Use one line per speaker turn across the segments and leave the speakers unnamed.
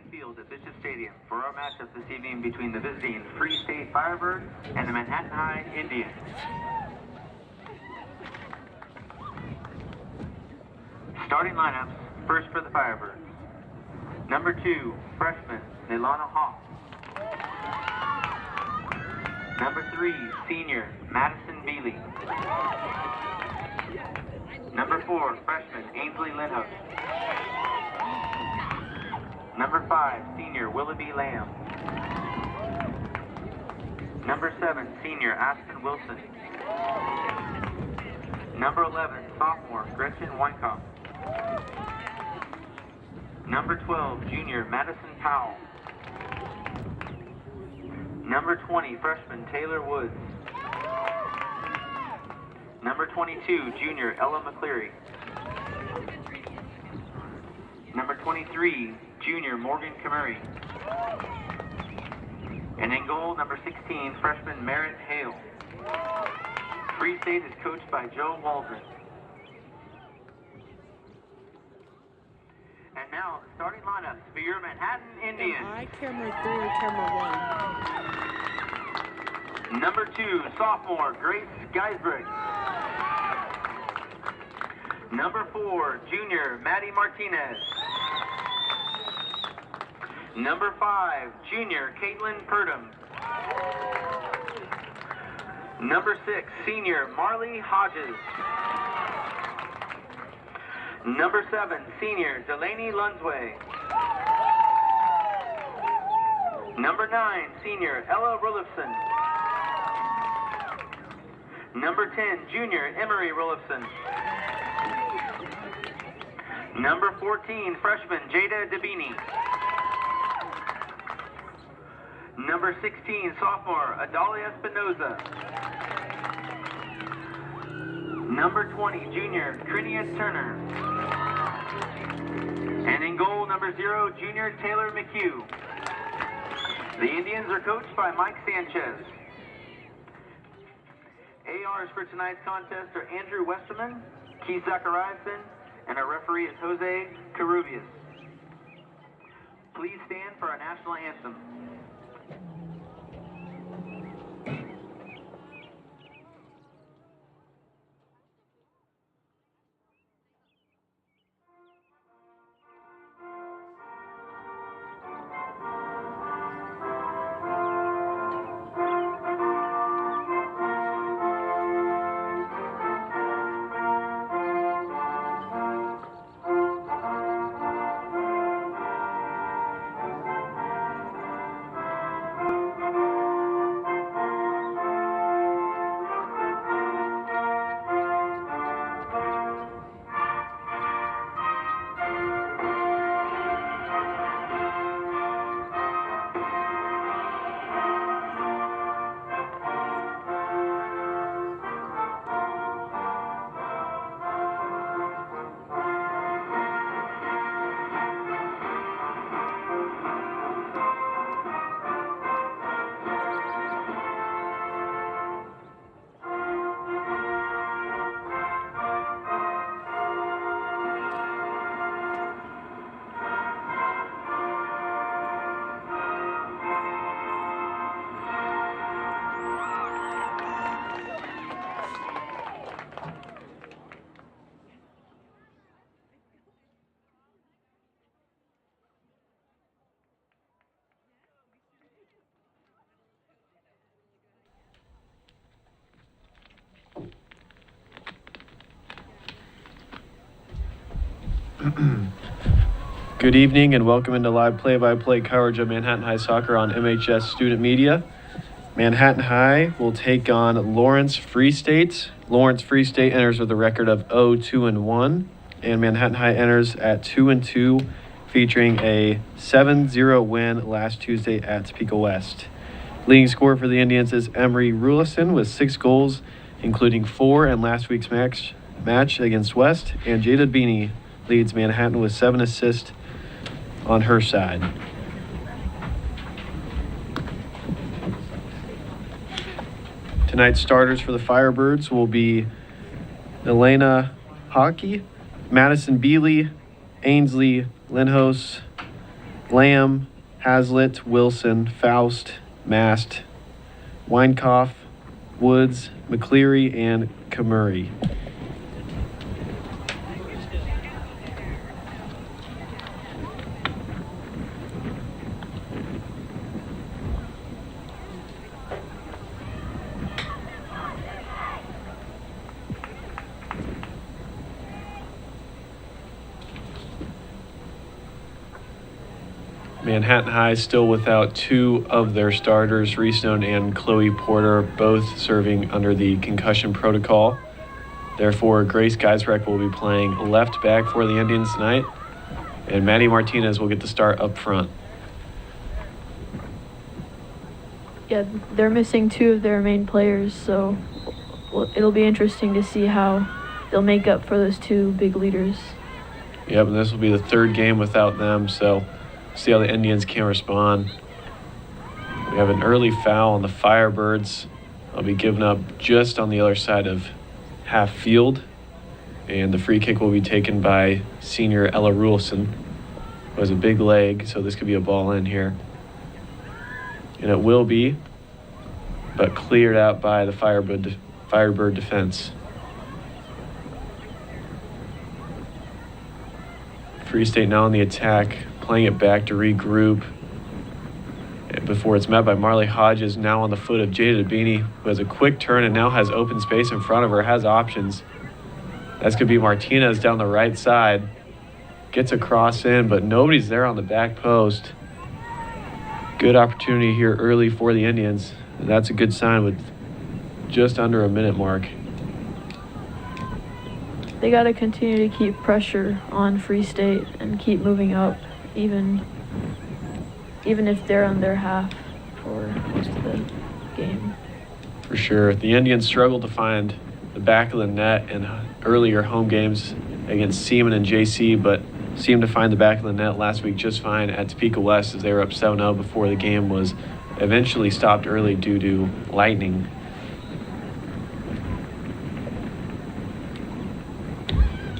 midfield at Bishop Stadium for our matchup this evening between the visiting Free State Firebirds and the Manhattan High Indians. Starting lineups, first for the Firebirds. Number 2, freshman, Nilana Hawk. Number 3, senior, Madison Bealey. Number 4, freshman, Ainsley Linhouse. Number 5, senior, Willoughby Lamb. Number 7, senior, Aspen Wilson. Number 11, sophomore, Gretchen Weinkauf. Number 12, junior, Madison Powell. Number 20, freshman, Taylor Woods. Number 22, junior, Ella McCleary. Number 23, junior, Morgan Kamuri. And in goal, number 16, freshman, Merritt Hale. Free State is coached by Joe Waldron. And now, the starting lineups for your Manhattan Indians.
Camera 3 or camera 1?
Number 2, sophomore, Grace Geisbrich. Number 4, junior, Maddie Martinez. Number 5, junior, Caitlin Purdom. Number 6, senior, Marley Hodges. Number 7, senior, Delaney Lunsway. Number 9, senior, Ella Rulifson. Number 10, junior, Emery Rulifson. Number 14, freshman, Jada Dabini. Number 16, sophomore, Adalia Espinoza. Number 20, junior, Trinia Turner. And in goal, number 0, junior, Taylor McHugh. The Indians are coached by Mike Sanchez. ARs for tonight's contest are Andrew Westerman, Keith Zachariason, and our referee is Jose Carubias. Please stand for our national anthem.
Good evening and welcome into live play-by-play coverage of Manhattan High Soccer on MHS Student Media. Manhattan High will take on Lawrence Free State. Lawrence Free State enters with a record of 0-2-1, and Manhattan High enters at 2-2, featuring a 7-0 win last Tuesday at Topeka West. Leading scorer for the Indians is Emery Rulison with 6 goals, including 4 in last week's match against West, and Jada Beanie leads Manhattan with 7 assists on her side. Tonight's starters for the Firebirds will be Elena Hockey, Madison Bealey, Ainsley Linhouse, Lamb, Hazlitt, Wilson, Faust, Mast, Weinkoff, Woods, McCleary, and Kamuri. Manhattan High still without two of their starters, Reese Stone and Chloe Porter, both serving under the concussion protocol. Therefore, Grace Geisreck will be playing left back for the Indians tonight, and Maddie Martinez will get the start up front.
Yeah, they're missing two of their main players, so it'll be interesting to see how they'll make up for those two big leaders.
Yep, and this will be the third game without them, so see how the Indians can respond. We have an early foul on the Firebirds. They'll be given up just on the other side of half field, and the free kick will be taken by senior Ella Rulson, who has a big leg, so this could be a ball in here. And it will be, but cleared out by the Firebird defense. Free State now on the attack, playing it back to regroup before it's met by Marley Hodges, now on the foot of Jada Dabini, who has a quick turn and now has open space in front of her, has options. That's going to be Martinez down the right side. Gets a cross in, but nobody's there on the back post. Good opportunity here early for the Indians. And that's a good sign with just under a minute mark.
They got to continue to keep pressure on Free State and keep moving up, even if they're on their half for most of the game.
For sure. The Indians struggled to find the back of the net in earlier home games against Seaman and JC, but seemed to find the back of the net last week just fine at Topeka West as they were up 7-0 before the game was eventually stopped early due to lightning.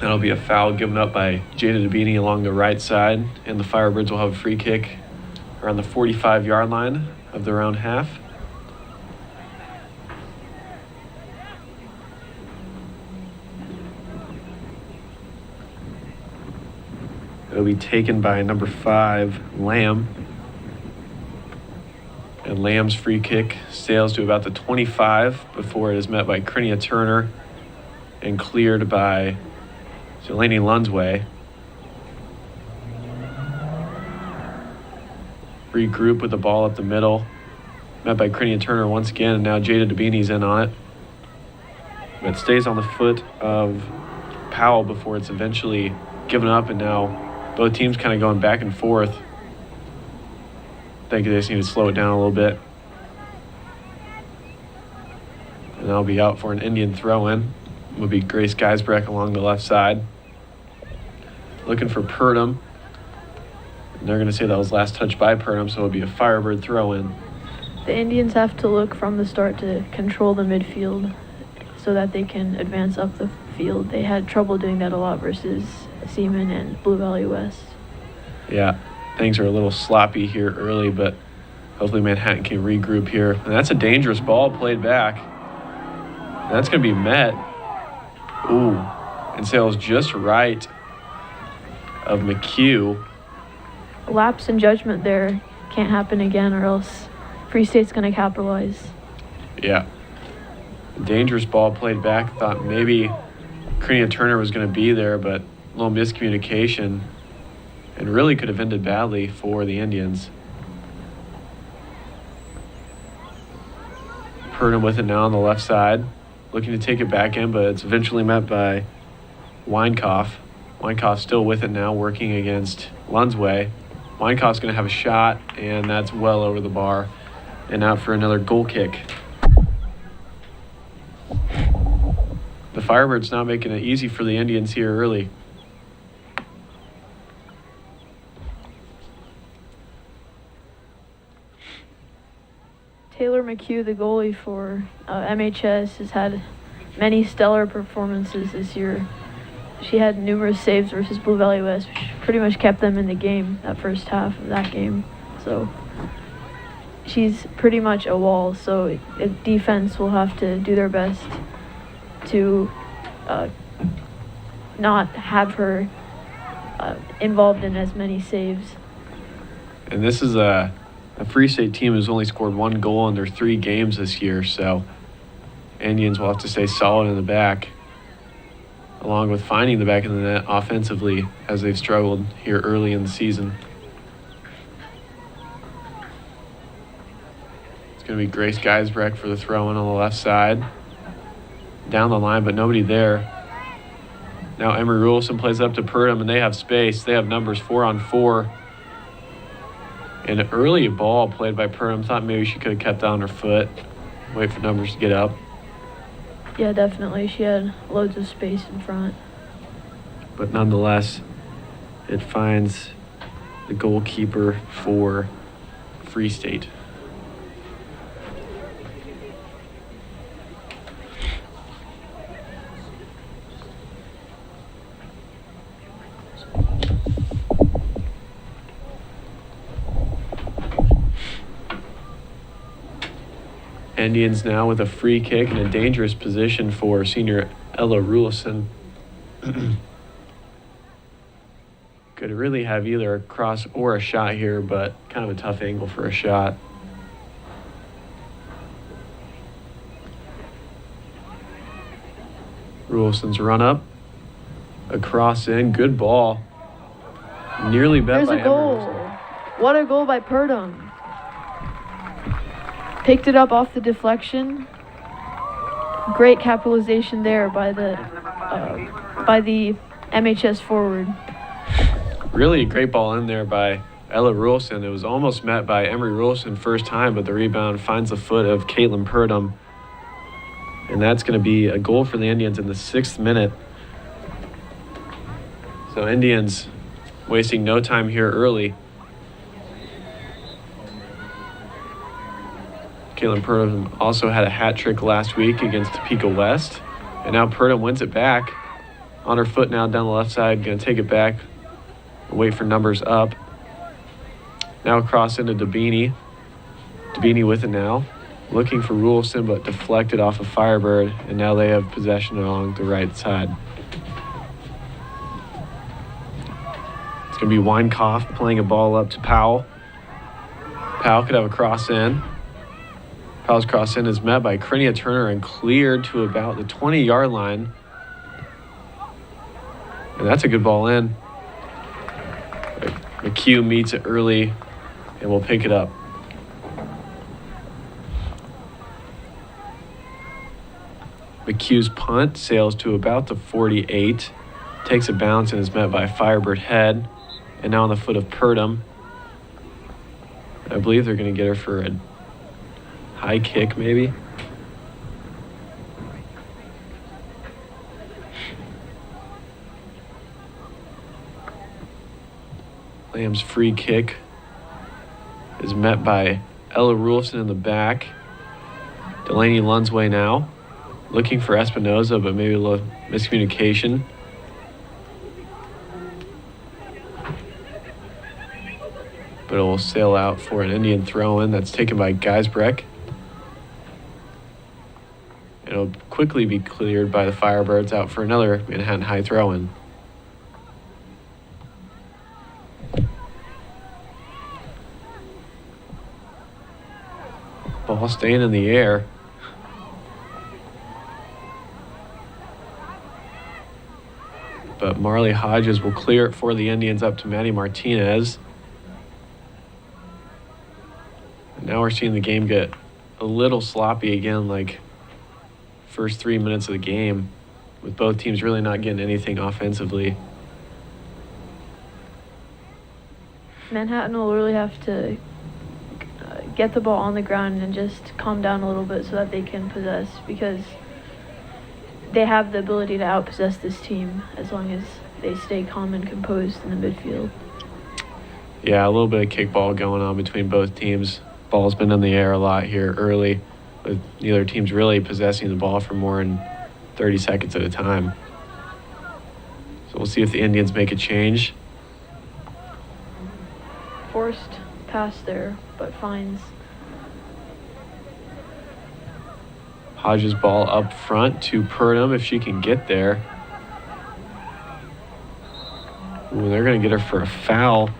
That'll be a foul given up by Jada Dabini along the right side, and the Firebirds will have a free kick around the 45-yard line of their own half. It'll be taken by number 5, Lamb. And Lamb's free kick sails to about the 25 before it is met by Krinia Turner and cleared by Delaney Lunsway. Regroup with the ball up the middle. Met by Krinia Turner once again, and now Jada Dabini's in on it. But stays on the foot of Powell before it's eventually given up, and now both teams kind of going back and forth. I think they just need to slow it down a little bit. And that'll be out for an Indian throw-in. Will be Grace Geisbreck along the left side. Looking for Purdom. And they're going to say that was last touch by Purdom, so it'll be a Firebird throw-in.
The Indians have to look from the start to control the midfield so that they can advance up the field. They had trouble doing that a lot versus Seaman and Blue Valley West.
Yeah, things are a little sloppy here early, but hopefully Manhattan can regroup here. And that's a dangerous ball played back. And that's going to be met. Ooh, and sails just right of McHugh.
Lapse in judgment there can't happen again, or else Free State's going to capitalize.
Yeah. Dangerous ball played back. Thought maybe Krinia Turner was going to be there, but a little miscommunication and really could have ended badly for the Indians. Purdom with it now on the left side, looking to take it back in, but it's eventually met by Weinkoff. Weinkoff still with it now, working against Lunsway. Weinkoff's going to have a shot, and that's well over the bar. And out for another goal kick. The Firebirds not making it easy for the Indians here early.
Taylor McHugh, the goalie for MHS, has had many stellar performances this year. she had numerous saves versus Blue Valley West, which pretty much kept them in the game, that first half of that game. So she's pretty much a wall, so defense will have to do their best to not have her involved in as many saves.
And this is a Free State team who's only scored 1 goal in their 3 games this year, so Indians will have to stay solid in the back, along with finding the back of the net offensively as they've struggled here early in the season. It's going to be Grace Geisbrecht for the throw-in on the left side. Down the line, but nobody there. Now Emery Rulson plays up to Purdom, and they have space. They have numbers 4-on-4. An early ball played by Purdom. Thought maybe she could have kept on her foot. Wait for numbers to get up.
Yeah, definitely. She had loads of space in front.
But nonetheless, it finds the goalkeeper for Free State. Indians now with a free kick in a dangerous position for senior Ella Rulison. Could really have either a cross or a shot here, but kind of a tough angle for a shot. Rulison's run up, a cross in, good ball. Nearly bet
There's
by
a goal. What a goal by Purdom. Picked it up off the deflection. Great capitalization there by the MHS forward.
Really a great ball in there by Ella Rulson. It was almost met by Emery Rulson first time, but the rebound finds the foot of Caitlin Purdom. And that's going to be a goal for the Indians in the 6th minute. So Indians wasting no time here early. Caitlin Purdom also had a hat trick last week against Topeka West. And now Purdom wins it back. On her foot now down the left side, going to take it back. Wait for numbers up. Now cross into Dabini. Dabini with it now. Looking for Rulson, but deflected off of Firebird. And now they have possession along the right side. It's going to be Weinkoff playing a ball up to Powell. Powell could have a cross in. Powell's cross in is met by Krinia Turner and cleared to about the 20-yard line. And that's a good ball in. McHugh meets it early and will pick it up. McHugh's punt sails to about the 48, takes a bounce and is met by Firebird head, and now on the foot of Purdom. I believe they're going to get her for a high kick, maybe. Lamb's free kick is met by Ella Rulson in the back. Delaney Lunsway now, looking for Espinoza, but maybe a little miscommunication. But it will sail out for an Indian throw-in that's taken by Geisbrecht. It'll quickly be cleared by the Firebirds out for another Manhattan High throw-in. Ball staying in the air. But Marley Hodges will clear it for the Indians up to Maddie Martinez. And now we're seeing the game get a little sloppy again, like first 3 minutes of the game, with both teams really not getting anything offensively.
Manhattan will really have to get the ball on the ground and just calm down a little bit so that they can possess, because they have the ability to outpossess this team as long as they stay calm and composed in the midfield.
Yeah, a little bit of kickball going on between both teams. Ball's been in the air a lot here early, with neither team's really possessing the ball for more than 30 seconds at a time. we'll see if the Indians make a change.
Forced pass there, but finds.
Hodges' ball up front to Purdom if she can get there. Ooh, they're going to get her for a foul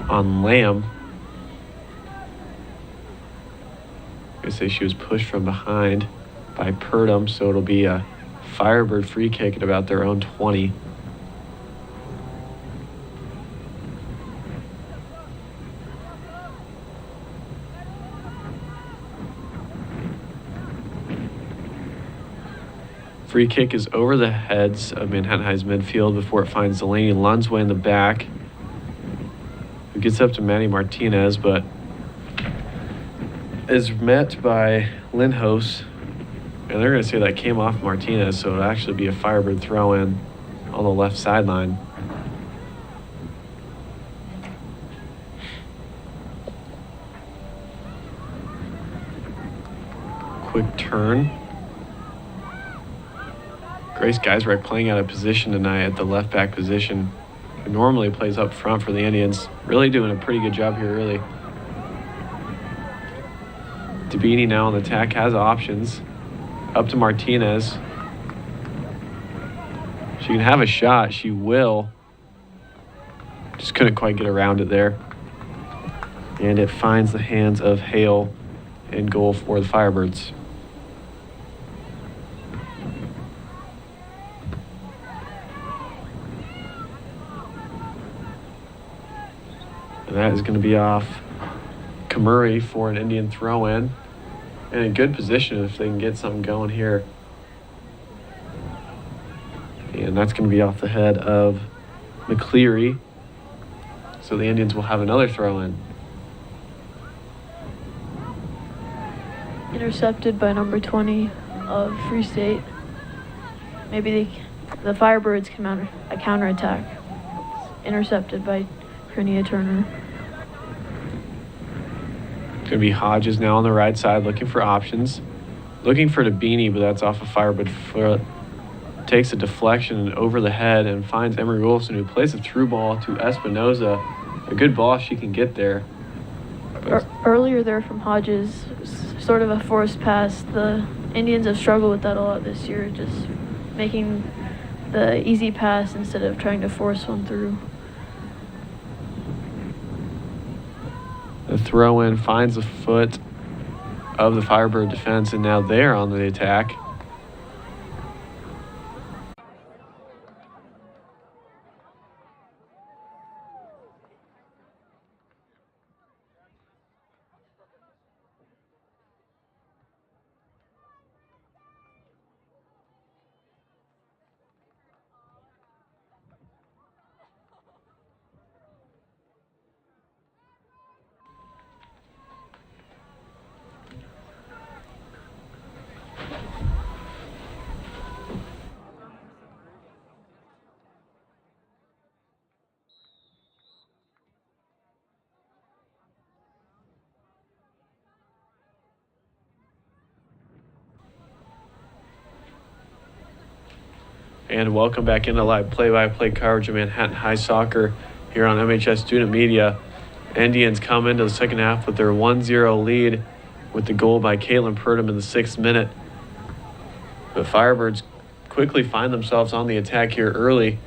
on Lamb. I say she was pushed from behind by Purdom, so it'll be a Firebird free kick at about their own 20. Free kick is over the heads of Manhattan High's midfield before it finds Delaney Lunsway in the back, who gets up to Maddie Martinez, but is met by Lindhos, and they're going to say that came off Martinez, so it'll actually be a Firebird throw-in on the left sideline. Quick turn. Grace Geisreich playing out of position tonight at the left back position. Who normally plays up front for the Indians. Really doing a pretty good job here early. Dabini now on the attack, has options. Up to Martinez. She can have a shot. She will. Just couldn't quite get around it there. And it finds the hands of Hale in goal for the Firebirds. And that is going to be off Kamuri for an Indian throw-in. In a good position if they can get something going here. And that's going to be off the head of McCleary. So the Indians will have another throw-in.
Intercepted by number 20 of Free State. Maybe the Firebirds can mount a counterattack. Intercepted by Krinia Turner.
Going to be Hodges now on the right side looking for options. Looking for Dabini, but that's off a Firebird foot. Takes a deflection and over the head and finds Emery Wilson, who plays a through ball to Espinoza. A good ball she can get there.
Earlier there from Hodges, sort of a forced pass. The Indians have struggled with that a lot this year, just making the easy pass instead of trying to force one through.
The throw-in finds the foot of the Firebird defense, and now they're on the attack. And welcome back into live play-by-play coverage of Manhattan High Soccer here on MHS Student Media. Indians come into the second half with their 1-0 lead with the goal by Caitlin Purdom in the 6th minute. The Firebirds quickly find themselves on the attack here early.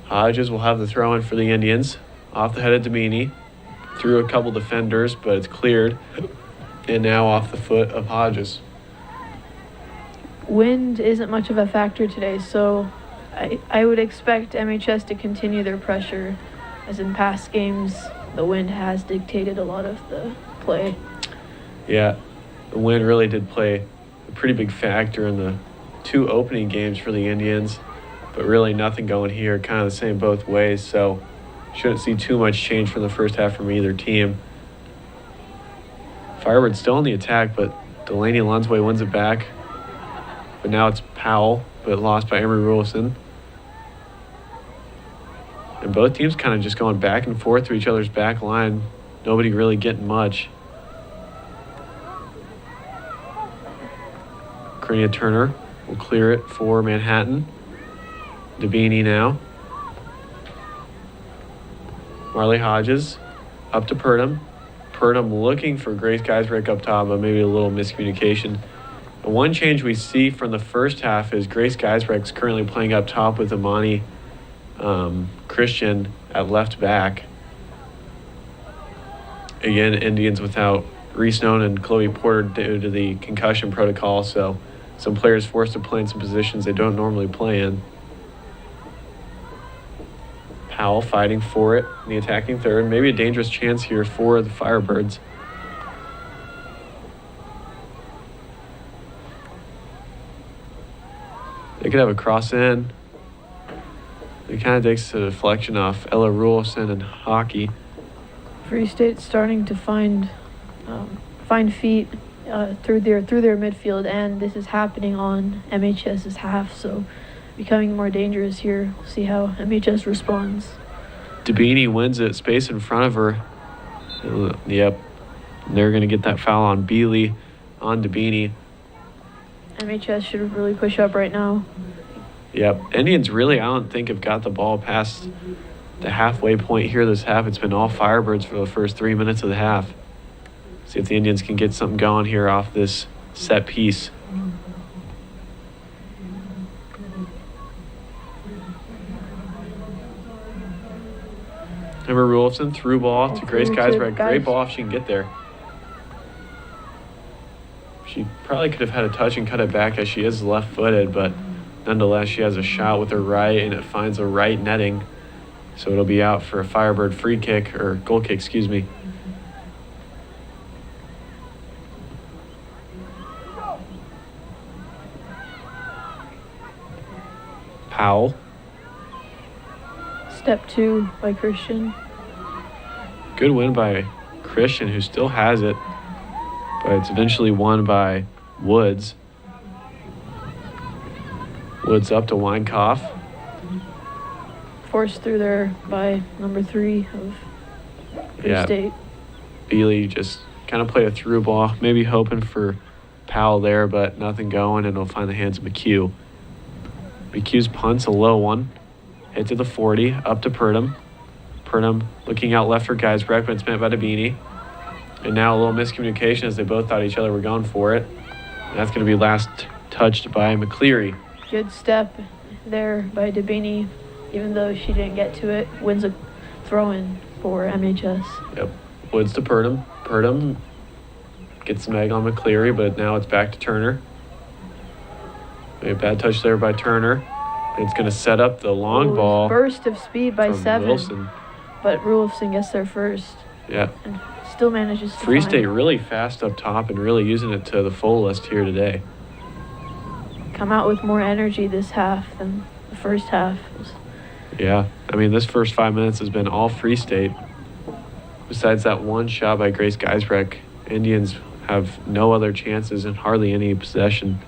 Hodges will have the throw-in for the Indians. Off the head of Damini. Through a couple defenders, but it's cleared. And now off the foot of Hodges.
Wind isn't much of a factor today, so I would expect MHS to continue their pressure. As in past games, the wind has dictated a lot of the play.
Yeah, the wind really did play a pretty big factor in the 2 opening games for the Indians, but really nothing going here, kind of the same both ways, so shouldn't see too much change from the first half from either team. Firebird still on the attack, but Delaney Lunsway wins it back. But now it's Powell, but lost by Emery Wilson. And both teams kind of just going back and forth to each other's back line. Nobody really getting much. Cornelia Turner will clear it for Manhattan. Dabini now. Marley Hodges up to Purdom. Purdom looking for Grace Geisbrecht up top, but maybe a little miscommunication. And one change we see from the first half is Grace Geisbrecht's currently playing up top with Imani Christian at left back. Again, Indians without Reese Noan and Chloe Porter due to the concussion protocol, so some players forced to play in some positions they don't normally play in. Powell fighting for it in the attacking third. Maybe a dangerous chance here for the Firebirds. They could have a cross in. It kind of takes the deflection off Ella Rulefson and Hockey.
Free State's starting to find feet through their midfield, and this is happening on MHS's half, so becoming more dangerous here. We'll see how MHS responds.
Dabini wins it, space in front of her. Yep, they're going to get that foul on Bealey, on Dabini.
MHS should really push up right now.
Yep, Indians really, I don't think, have got the ball past the halfway point here this half. It's been all Firebirds for the first 3 minutes of the half. See if the Indians can get something going here off this set piece. Emma Rulefson through ball to Grace Geisbrecht. Great ball if she can get there. She probably could have had a touch and cut it back as she is left-footed, but nonetheless, she has a shot with her right, and it finds the right netting. So it'll be out for a Firebird free kick, or goal kick, excuse me. Powell.
Step 2 by Christian.
Good win by Christian, who still has it, but it's eventually won by Woods. Woods up to Weinkoff.
Forced through there by number 3 of Free State.
Bealey just kind of played a through ball, maybe hoping for Powell there, but nothing going, and it'll find the hands of McHugh. McHugh's punt's a low one. Hit to the 40, up to Purdom. Purdom looking out left for Geisbrecht, but it's met by Dabini. And now a little miscommunication as they both thought each other were going for it. And that's going to be last touched by McCleary.
Good step there by Dabini, even though she didn't get to it. Wins a throw-in for MHS.
Yep. Woods to Purdom. Purdom gets some egg on McCleary, but now it's back to Turner. A bad touch there by Turner. It's going to set up the long ball.
Burst of speed by 7.
Wilson.
But Rulefson gets there first.
Yeah.
And still manages to
Free State really fast up top and really using it to the fullest here today.
Come out with more energy this half than the first half.
Yeah. I mean, this first 5 minutes has been all Free State. Besides that one shot by Grace Geisbrecht, Indians have no other chances and hardly any possession.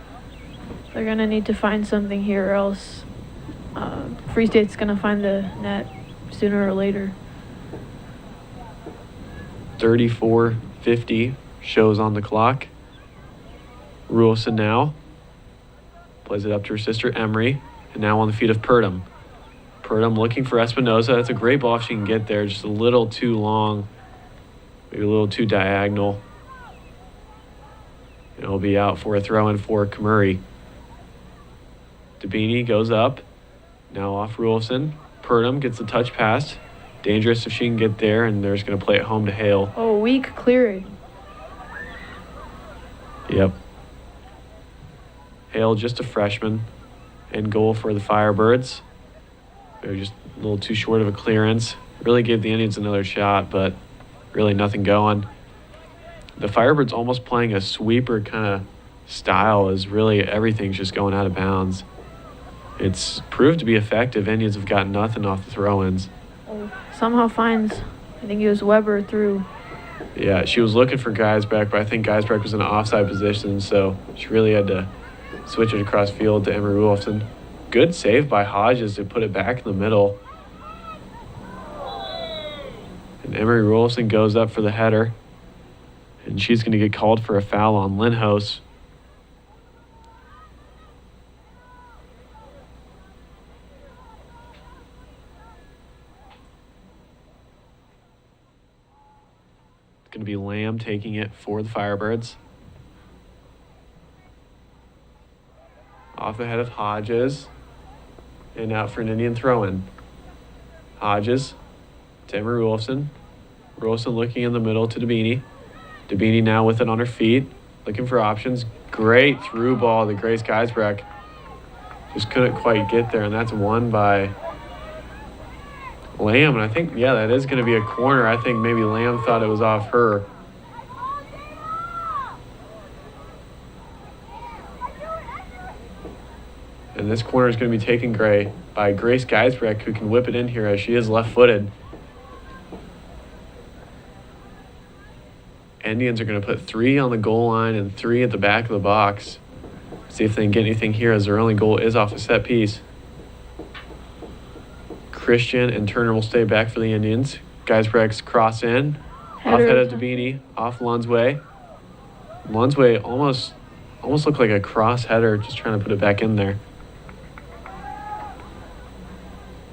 They're going to need to find something here, or else Free State's going to find the net sooner or later.
34:50 shows on the clock. Rulefson now plays it up to her sister Emery, and now on the feet of Purdom. Purdom looking for Espinoza. That's a great ball if she can get there, just a little too long, maybe a little too diagonal. And it'll be out for a throw-in for Kamuri. Dabini goes up, now off Rulefson. Purdom gets the touch pass. Dangerous if she can get there, and they're just going to play it home to Hale.
Oh, weak clearing.
Yep. Hale, just a freshman, and goal for the Firebirds. They're just a little too short of a clearance. Really gave the Indians another shot, but really nothing going. The Firebirds almost playing a sweeper kind of style, as really everything's just going out of bounds. It's proved to be effective. Indians have gotten nothing off the throw-ins.
Somehow finds, I think it was Weber through.
Yeah, she was looking for Geisbrecht, but I think Geisbrecht was in an offside position, so she really had to switch it across field to Emery Rulefson. Good save by Hodges to put it back in the middle. And Emery Rulefson goes up for the header, and she's going to get called for a foul on Lindhos. going to be Lamb taking it for the Firebirds. Off the head of Hodges. And out for an Indian throw-in. Hodges to Emery Wilson. Wilson looking in the middle to Dabini. Dabini now with it on her feet. Looking for options. Great through ball to Grace Geisbrecht. Just couldn't quite get there, and that's won by Lamb. And I think, yeah, that is going to be a corner. I think maybe Lamb thought it was off her. And this corner is going to be taken by Grace Geisbrecht, who can whip it in here as she is left-footed. Indians are going to put 3 on the goal line and 3 at the back of the box. See if they can get anything here, as their only goal is off a set piece. Christian and Turner will stay back for the Indians. Geisbrecht's cross in. Off head of Dabini. Off Lunsway. Lunsway almost looked like a cross header, just trying to put it back in there.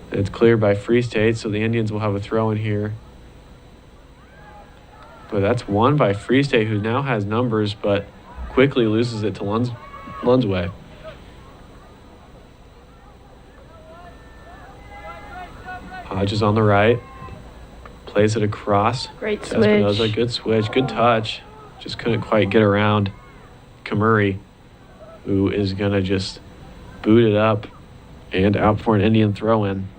It's cleared by Free State, so the Indians will have a throw in here. But that's won by Free State, who now has numbers, but quickly loses it to Lunsway. Hodges on the right. Plays it across.
Great
to
switch.
Espinoza. Good switch. Good touch. Just couldn't quite get around Kamuri, who is going to just boot it up and out for an Indian throw-in.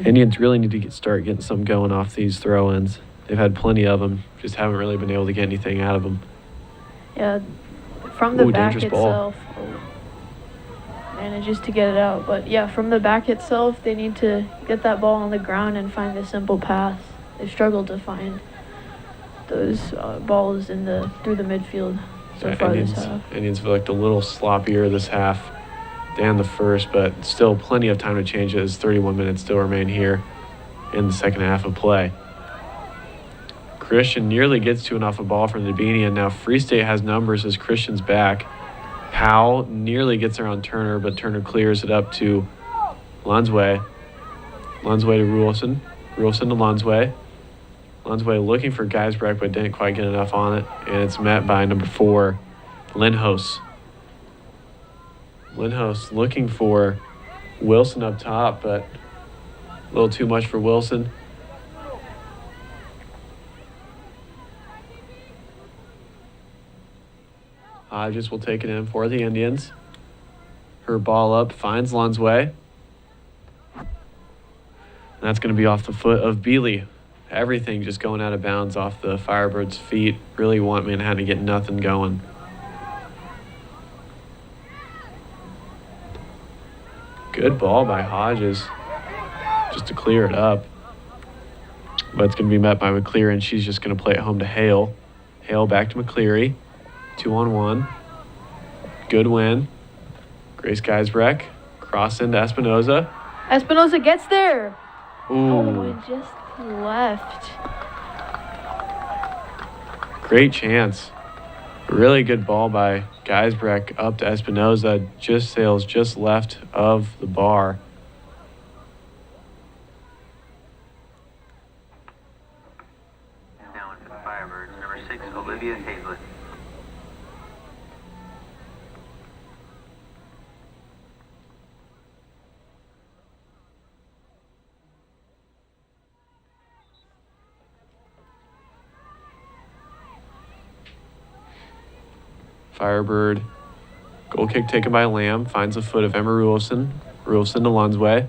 Indians really need to start getting something going off these throw-ins. They've had plenty of them, just haven't really been able to get anything out of them.
Yeah, from the back
dangerous ball.
itself, manages to get it out. But yeah, from the back itself, they need to get that ball on the ground and find a simple pass. They've struggled to find those balls through the midfield so far this half.
Indians feel like a little sloppier this half than the first, but still plenty of time to change it, as 31 minutes still remain here in the second half of play. Christian nearly gets to and off a ball from Dabini, and now Free State has numbers as Christian's back. Powell nearly gets there on Turner, but Turner clears it up to Lunsway. Lunsway to Rulson. Rulson to Lunsway. Lunsway looking for Geisbrecht, but didn't quite get enough on it, and it's met by number 4, Lindhos. Lindhos looking for Wilson up top, but a little too much for Wilson. Hodges will take it in for the Indians. Her ball up, finds Lunsway. And that's going to be off the foot of Bealey. Everything just going out of bounds off the Firebirds' feet. Really want Manhattan to get nothing going. Good ball by Hodges, just to clear it up. But it's going to be met by McCleary, and she's just going to play it home to Hale. Hale back to McCleary. 2-on-1. Good win. Grace Geisbrecht. Cross into Espinoza.
Espinoza gets there.
Ooh.
Oh, it just left.
Great chance. Really good ball by Geisbrecht up to Espinoza. Just sails just left of the bar.
Now into the Firebirds, number 6, Olivia Hazlett.
Firebird. Goal kick taken by Lamb. Finds the foot of Emma Ruelson. Ruelson to Lunsway.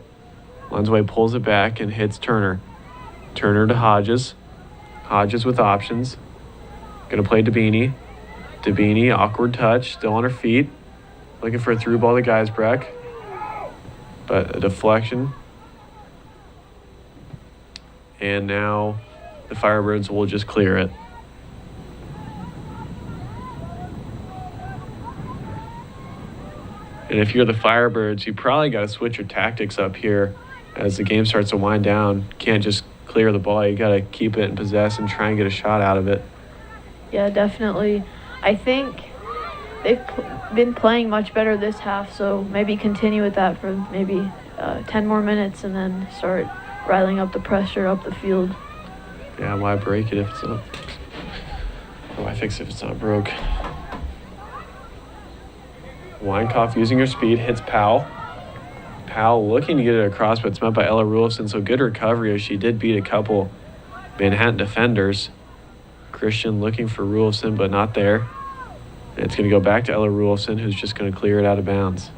Lunsway pulls it back and hits Turner. Turner to Hodges. Hodges with options. Going to play Dabini. Dabini, awkward touch. Still on her feet. Looking for a through ball to Geisbrecht. But a deflection. And now the Firebirds will just clear it. And if you're the Firebirds, you probably got to switch your tactics up here as the game starts to wind down. Can't just clear the ball. You got to keep it in possess and try and get a shot out of it.
Yeah, definitely. I think they've been playing much better this half, so maybe continue with that for maybe 10 more minutes and then start riling up the pressure up the field.
Yeah, why break it if it's not? Or why fix it if it's not broke? Weinkoff using her speed, hits Powell. Powell looking to get it across, but it's met by Ella Rulofsson, so good recovery as she did beat a couple Manhattan defenders. Christian looking for Rulofsson, but not there. And it's going to go back to Ella Rulofsson, who's just going to clear it out of bounds.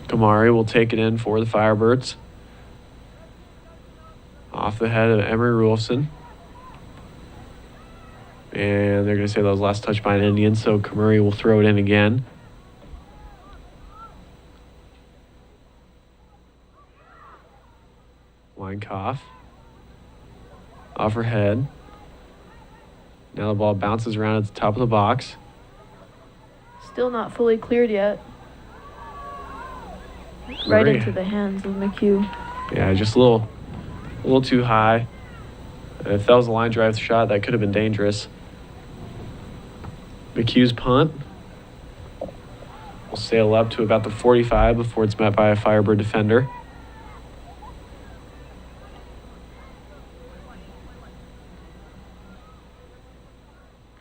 Kamari will take it in for the Firebirds. Off the head of Emery Rulofsson. And they're going to say that was last touch by an Indian, so Kamari will throw it in again. Weinkoff. Off her head. Now the ball bounces around at the top of the box.
Still not fully cleared yet. Right into the hands of McHugh.
Yeah, just a little too high. If that was a line drive shot, that could have been dangerous. McHugh's punt will sail up to about the 45 before it's met by a Firebird defender.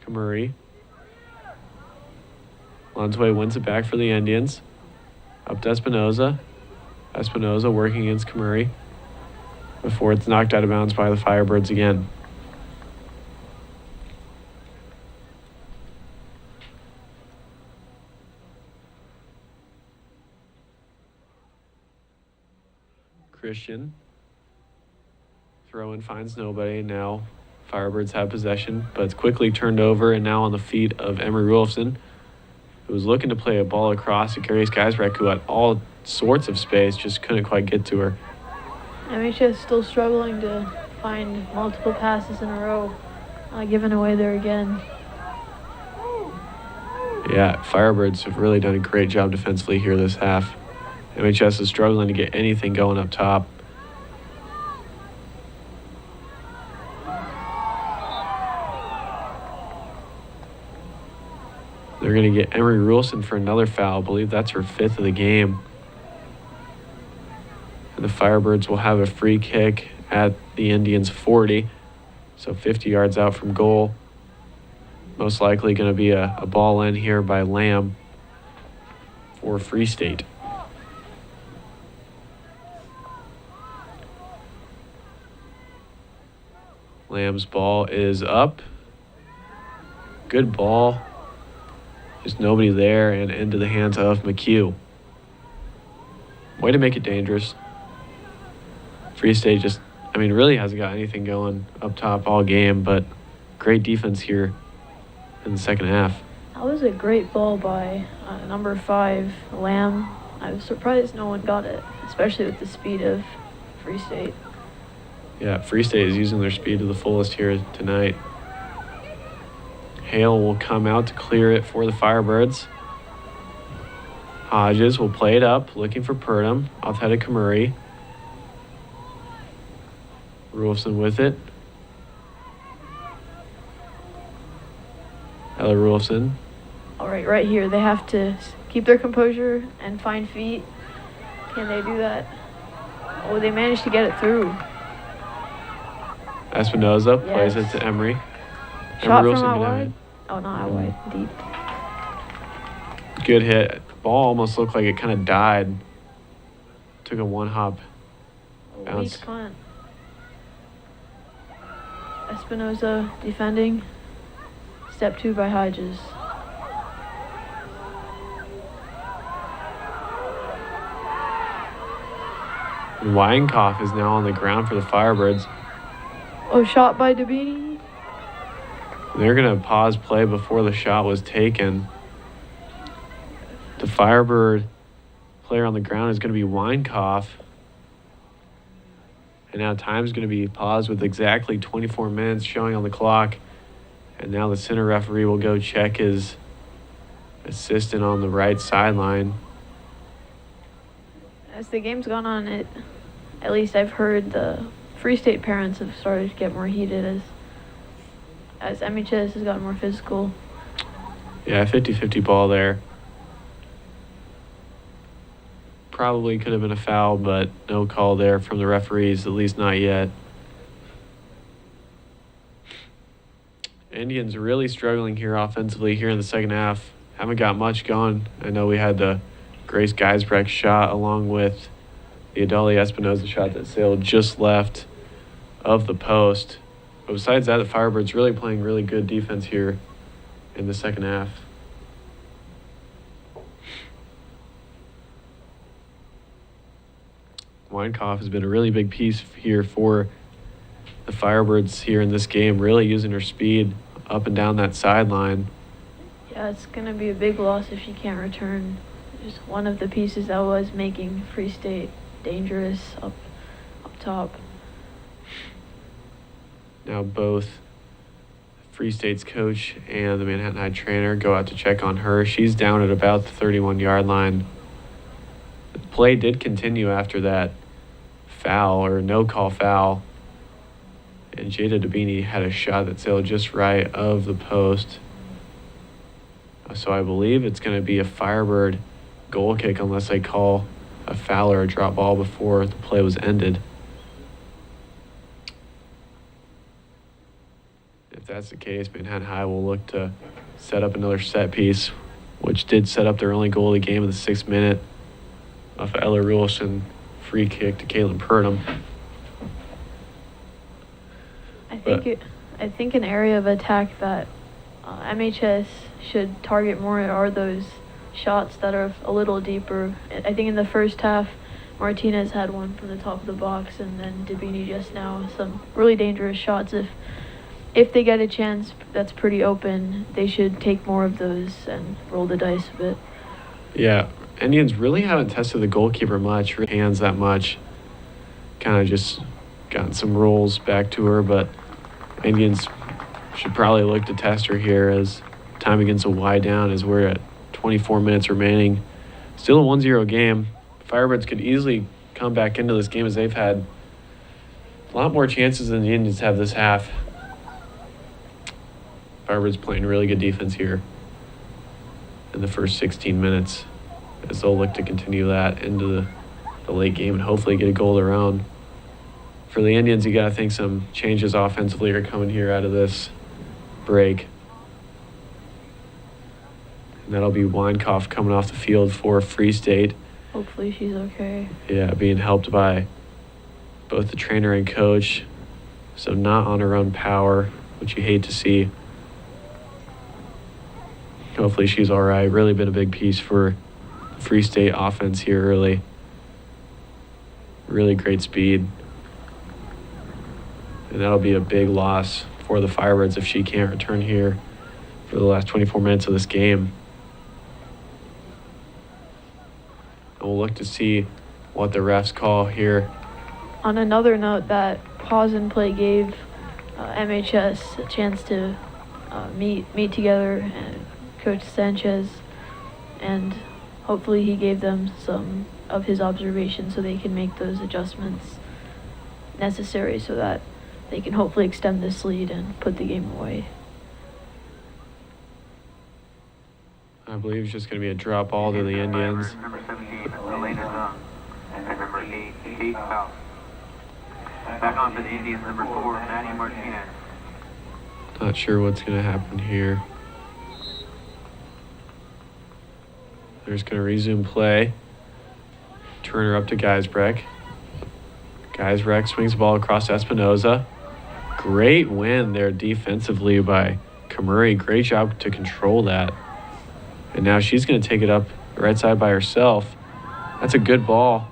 Kamuri. Lonsway wins it back for the Indians. Up to Espinoza. Espinoza working against Kamuri before it's knocked out of bounds by the Firebirds again. Christian. Throw in finds nobody. Now Firebirds have possession, but it's quickly turned over and now on the feet of Emery Rulofsson, who was looking to play a ball across to Carice Geisbrecht, who had all sorts of space, just couldn't quite get to her.
MHS still struggling to find multiple passes in a row. Giving away there again.
Yeah, Firebirds have really done a great job defensively here this half. MHS is struggling to get anything going up top. They're going to get Emery Rulofsson for another foul. I believe that's her 5th of the game. And the Firebirds will have a free kick at the Indians' 40. So 50 yards out from goal. Most likely going to be a ball in here by Lamb for Free State. Lamb's ball is up. Good ball. There's nobody there and into the hands of McHugh. Way to make it dangerous. Free State just, really hasn't got anything going up top all game, but great defense here in the second half.
That was a great ball by number 5, Lamb. I was surprised no one got it, especially with the speed of Free State.
Yeah, Free State is using their speed to the fullest here tonight. Hale will come out to clear it for the Firebirds. Hodges will play it up, looking for Purdom. Off head of Kamuri. Rulofsson with it. Ella Rulofsson.
All right here. They have to keep their composure and find feet. Can they do that? Oh, they managed to get it through.
Espinoza plays it to Emery.
Shot from out wide. Oh, not out wide. Deep.
Good hit. The ball almost looked like it kind of died. Took a one-hop bounce.
Weak punt. Espinoza defending. Step 2 by Hodges.
Weinkoff is now on the ground for the Firebirds.
Oh, shot by Dabini.
They're going to pause play before the shot was taken. The Firebird player on the ground is going to be Weinkoff. And now time's going to be paused with exactly 24 minutes showing on the clock. And now the center referee will go check his assistant on the right sideline.
As the game's gone on, at least I've heard the Free State parents have started to get more heated as MHS has gotten more physical.
Yeah, 50-50 ball there. probably could have been a foul, but no call there from the referees, at least not yet. Indians really struggling here offensively here in the second half. Haven't got much going. I know we had the Grace Geisbrecht shot along with the Adalia Espinoza shot that sailed just left of the post. But besides that, the Firebirds really playing really good defense here in the second half. Weinkoff has been a really big piece here for the Firebirds here in this game, really using her speed up and down that sideline.
Yeah, it's going to be a big loss if she can't return. Just one of the pieces that was making Free State dangerous up top.
Now both Free State's coach and the Manhattan High trainer go out to check on her. She's down at about the 31-yard line. The play did continue after that foul or no-call foul. And Jada Dabini had a shot that sailed just right of the post. So I believe it's going to be a Firebird goal kick unless they call a foul or a drop ball before the play was ended. If that's the case, Manhattan High will look to set up another set piece, which did set up their only goal of the game in the 6th minute off of Ella Ruelson free kick to Caitlin Purdom.
I think an area of attack that MHS should target more are those shots that are a little deeper. I think in the first half, Martinez had one from the top of the box, and then Dabini just now. Some really dangerous shots. If they get a chance that's pretty open, they should take more of those and roll the dice a bit.
Yeah, Indians really haven't tested the goalkeeper much, hands that much. Kind of just gotten some rolls back to her, but Indians should probably look to test her here as time begins to wind down as we're at 24 minutes remaining. Still a 1-0 game. Firebirds could easily come back into this game as they've had a lot more chances than the Indians have this half. Firebirds playing really good defense here in the first 16 minutes as they'll look to continue that into the late game and hopefully get a goal of their own. For the Indians, you got to think some changes offensively are coming here out of this break. And that'll be Weinkoff coming off the field for Free State.
Hopefully she's okay.
Yeah, being helped by both the trainer and coach. So not on her own power, which you hate to see. Hopefully she's all right. Really been a big piece for Free State offense here early. Really great speed. And that'll be a big loss for the Firebirds if she can't return here for the last 24 minutes of this game. And we'll look to see what the refs call here.
On another note, that pause in play gave MHS a chance to meet together, and Coach Sanchez, and hopefully he gave them some of his observations so they can make those adjustments necessary so that they can hopefully extend this lead and put the game away.
I believe it's just going to be a drop ball to the Indians.
Number 17, Elena Zung. And number 8, Kate House. Back on for the Indians, number 4, Maddie Martinez.
Not sure what's going to happen here. They're just going to resume play. Turn her up to Geisbrecht. Geisbrecht swings the ball across Espinoza. Great win there defensively by Kamuri. Great job to control that. And now she's going to take it up the right side by herself. That's a good ball.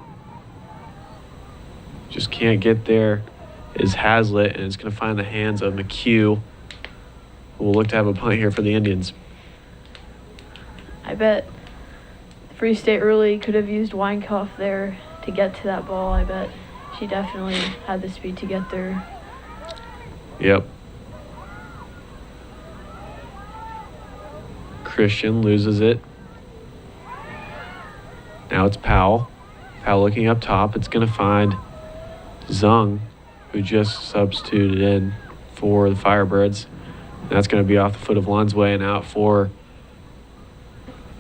Just can't get there is Hazlitt, and it's going to find the hands of McHugh. We'll look to have a punt here for the Indians.
I bet Free State really could have used Weinkoff there to get to that ball. I bet she definitely had the speed to get there.
Yep. Christian loses it. Now it's Powell. Powell looking up top. It's going to find Zung, who just substituted in for the Firebirds. And that's going to be off the foot of Lunsway and out for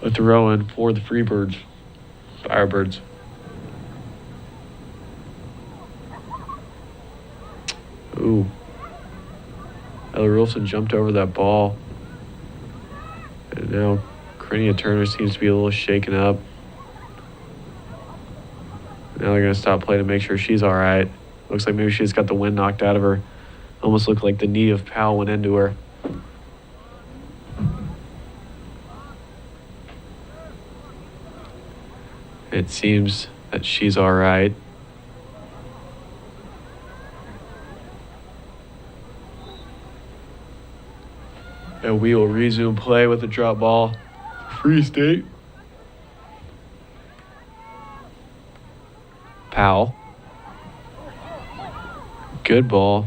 a throw-in for the Firebirds. Ooh. Ella Rolfson jumped over that ball. And now Corinia Turner seems to be a little shaken up. Now they're going to stop play to make sure she's all right. Looks like maybe she just got the wind knocked out of her. Almost looked like the knee of Powell went into her. It seems that she's all right. And we will resume play with the drop ball. Free State. Powell. Good ball.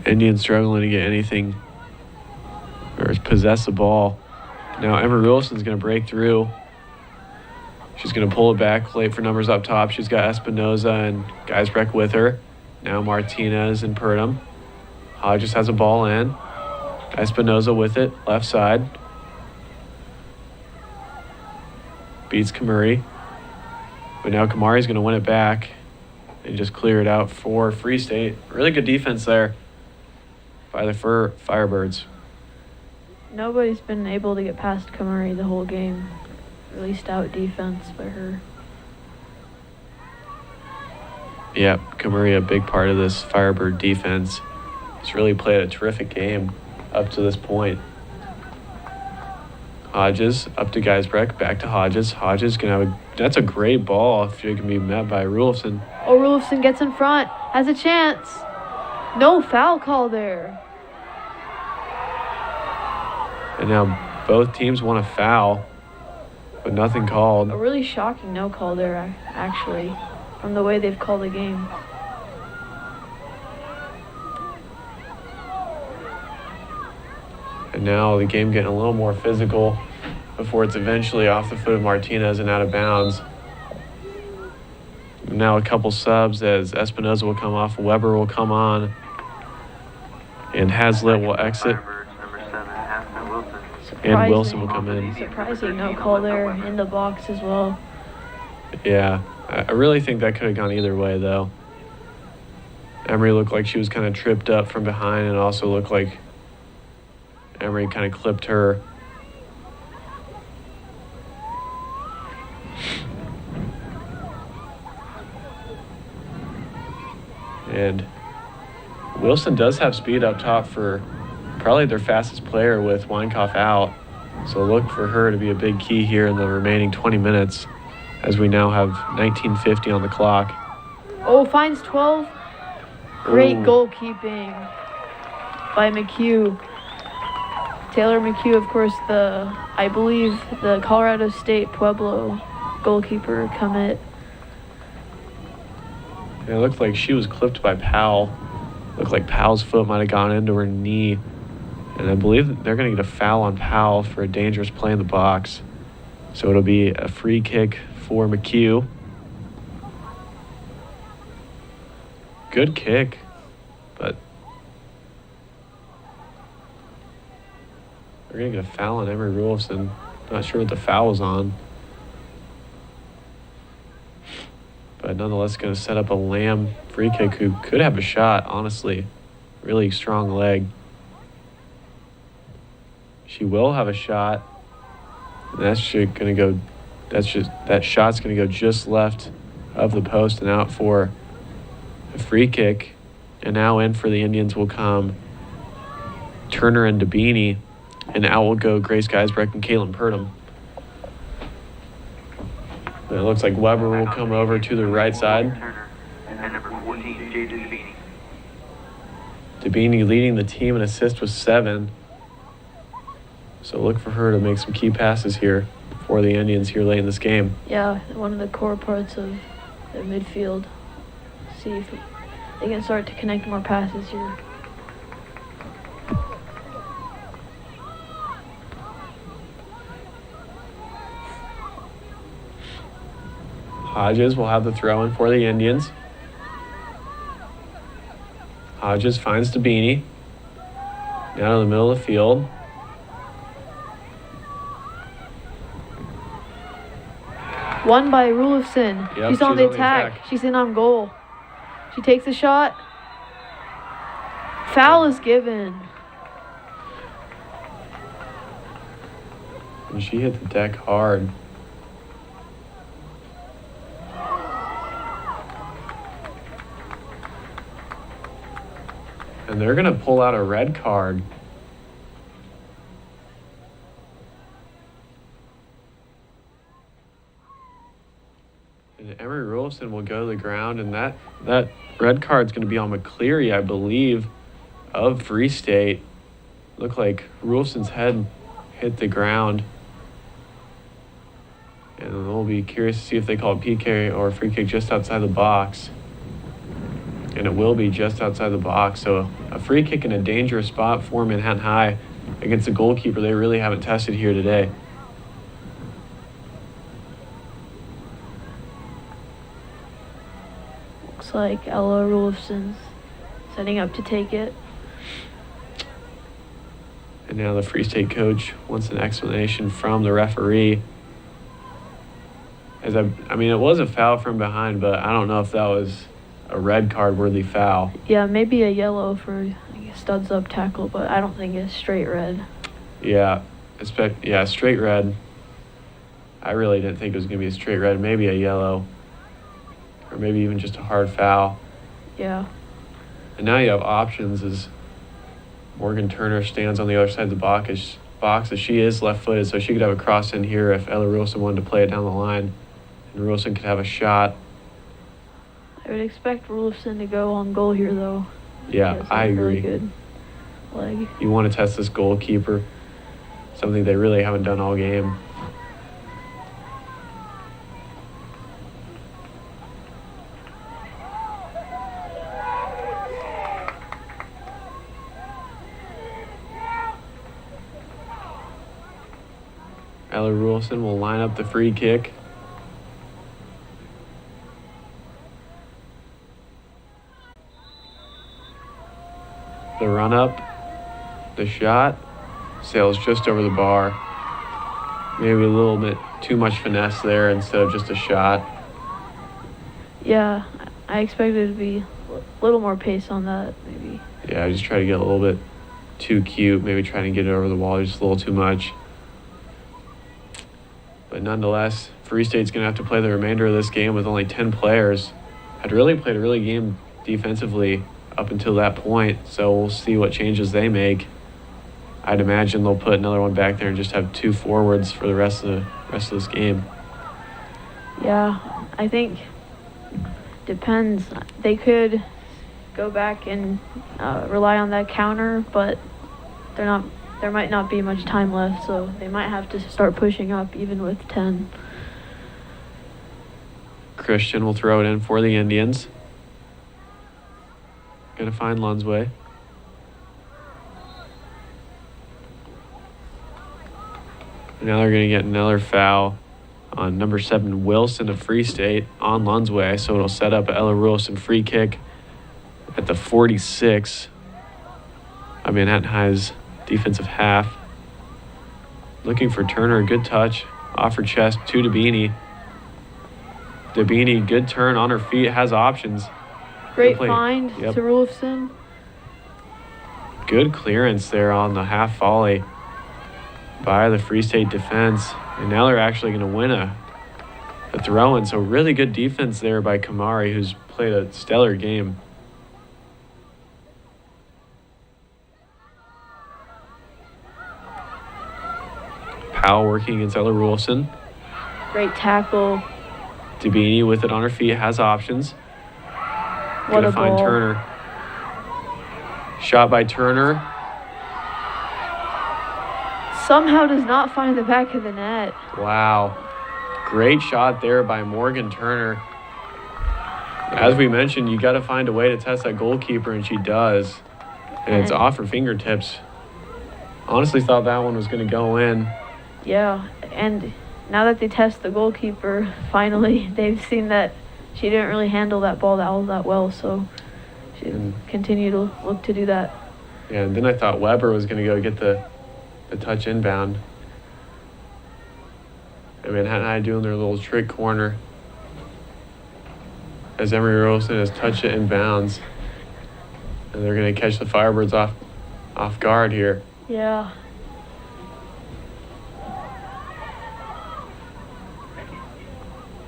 Indians struggling to get anything or possess the ball. Now Emery Wilson's going to break through. She's going to pull it back, late for numbers up top. She's got Espinoza and Geisbrecht with her. Now Martinez and Purdom. Hodges has a ball in. Espinoza with it, left side. Beats Kamuri. But now Kamari's going to win it back and just clear it out for Free State. Really good defense there by the Firebirds.
Nobody's been able to get past Kamari the whole game. Really stout defense by her.
Yep, Kamuri a big part of this Firebird defense. He's really played a terrific game up to this point. Hodges up to Geisbrecht, back to Hodges. Hodges can have that's a great ball if it can be met by Rulofson.
Oh, Rulofson gets in front, has a chance. No foul call there.
And now both teams want a foul, but nothing called.
A really shocking no call there, actually, from the way they've called the game.
And now the game getting a little more physical before it's eventually off the foot of Martinez and out of bounds. Now a couple subs as Espinoza will come off, Weber will come on, and Hazlitt will exit. And Wilson will come in.
Surprising no call there in the box as well.
Yeah, I really think that could have gone either way, though. Emery looked like she was kind of tripped up from behind, and also looked like Emery kind of clipped her. And Wilson does have speed up top for probably their fastest player with Weinkauf out. So look for her to be a big key here in the remaining 20 minutes as we now have 19:50 on the clock.
Oh, finds 12. Great
Ooh.
Goalkeeping by McHugh. Taylor McHugh, of course, I believe the Colorado State Pueblo goalkeeper commit.
It looked like she was clipped by Powell. Looked like Powell's foot might have gone into her knee. And I believe they're going to get a foul on Powell for a dangerous play in the box. So it'll be a free kick for McHugh. Good kick, but they're going to get a foul on Emery Rulofson. Not sure what the foul was on. But nonetheless, going to set up a Lamb free kick who could have a shot, honestly. Really strong leg. She will have a shot. And that shot's going to go just left of the post and out for a free kick. And now in for the Indians will come Turner and Dabini. And out will go Grace Geisbrecht and Caitlin Purdom. And it looks like Weber will come over to the right side.
Turner and number 14, Jada Dabini.
Dabini leading the team in assists with 7. So look for her to make some key passes here for the Indians here late in this game.
Yeah, one of the core parts of the midfield. See if they can start to connect more passes here.
Hodges will have the throw in for the Indians. Hodges finds Dabini. Down in the middle of the field.
Won by Rulofson.
Yep,
She's on the attack. She's in on goal. She takes a shot. Foul is given.
And she hit the deck hard. And they're going to pull out a red card. And Emery Rulson will go to the ground, and that red card's going to be on McCleary, I believe, of Free State. Looked like Rulson's head hit the ground. And we'll be curious to see if they call it PK or a free kick just outside the box. And it will be just outside the box. So a free kick in a dangerous spot for Manhattan High against a goalkeeper they really haven't tested here today.
Looks like Ella Rolfson's setting up to take it.
And now the Free State coach wants an explanation from the referee. I mean, it was a foul from behind, but I don't know if that was a red card worthy foul.
Yeah, maybe a yellow for a studs up tackle, but I don't think it's straight red.
Yeah, straight red. I really didn't think it was going to be a straight red. Maybe a yellow, or maybe even just a hard foul.
Yeah.
And now you have options as Morgan Turner stands on the other side of the box as she is left-footed, so she could have a cross in here if Ella Rulson wanted to play it down the line. And Rulson could have a shot.
I would expect Rulson to go on goal here, though.
Yeah, I agree.
Really good leg.
You want to test this goalkeeper, something they really haven't done all game. Ella Rulson will line up the free kick. The run up, the shot, sails just over the bar. Maybe a little bit too much finesse there instead of just a shot.
Yeah, I expected it to be a little more pace on that, maybe.
Yeah, I just try to get a little bit too cute, maybe trying to get it over the wall just a little too much. But nonetheless, Free State's going to have to play the remainder of this game with only 10 players. Had really played a really game defensively up until that point, so we'll see what changes they make. I'd imagine they'll put another one back there and just have 2 forwards for the rest of this game.
Yeah, I think depends. They could go back and rely on that counter, but there might not be much time left, so they might have to start pushing up even with 10.
Christian will throw it in for the Indians. Gonna find Lunsway. Now they're gonna get another foul on number 7 Wilson of Free State on Lunsway, so it'll set up a Ella Rulson free kick at the 46 of Manhattan High's defensive half. Looking for Turner, good touch, off her chest to Dabini. Dabini, good turn on her feet, has options.
Great find
Yep.
to Rolfson.
Good clearance there on the half volley by the Free State defense. And now they're actually going to win a throw-in. So really good defense there by Kamari, who's played a stellar game. Powell working against Ella Rulson.
Great tackle.
Dabini with it on her feet, has options.
What
Gonna
a
find
ball.
Turner. Shot by Turner.
Somehow does not find the back of the net.
Wow. Great shot there by Morgan Turner. As we mentioned, you got to find a way to test that goalkeeper, and she does. And it's off her fingertips. Honestly thought that one was going to go in.
Yeah, and now that they test the goalkeeper, finally, they've seen that she didn't really handle that ball that well, so she continue to look to do that.
Yeah, and then I thought Weber was going to go get the touch inbound. And Manhattan High doing their little trick corner. as Emory Wilson has touched it in bounds. And they're going to catch the Firebirds off guard here.
Yeah.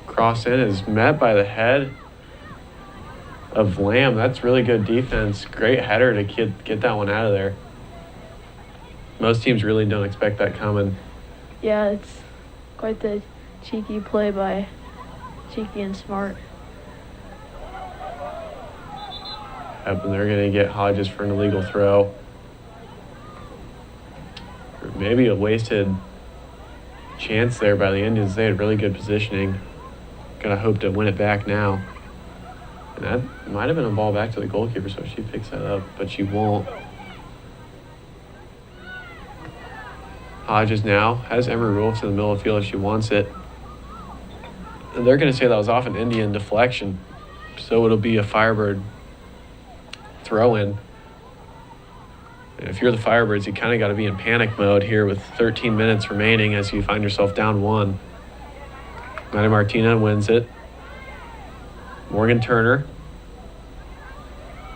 Cross in is met by the head of Lamb. That's really good defense. Great header to get that one out of there. Most teams really don't expect that coming.
Yeah, it's quite the cheeky play by Cheeky and Smart.
Yep, and they're going to get Hodges for an illegal throw. Or maybe a wasted chance there by the Indians. They had really good positioning. Gonna hope to win it back now. And that might have been a ball back to the goalkeeper, so she picks that up, but she won't. Hodges now has Emory Wolf in the middle of the field if she wants it. And they're gonna say that was off an Indian deflection, so it'll be a Firebird throw-in. And if you're the Firebirds, you kind of got to be in panic mode here with 13 minutes remaining as you find yourself down 1. Maddie Martina wins it. Morgan Turner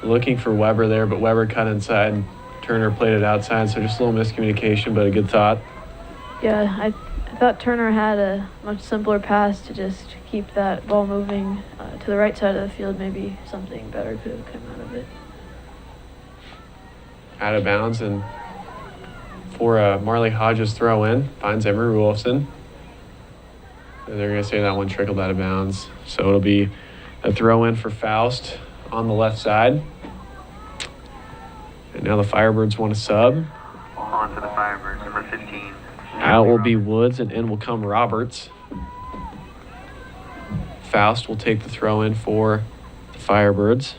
looking for Weber there, but Weber cut inside. Turner played it outside, so just a little miscommunication, but a good thought.
Yeah, I thought Turner had a much simpler pass to just keep that ball moving to the right side of the field. Maybe something better could have come out of it.
Out of bounds, and for a Marley Hodges throw in, finds Emory Wolfson. And they're going to say that one trickled out of bounds. So it'll be a throw in for Faust on the left side. And now the Firebirds want to sub.
On to the Firebirds, number 15.
Out will be Woods, and in will come Roberts. Faust will take the throw in for the Firebirds.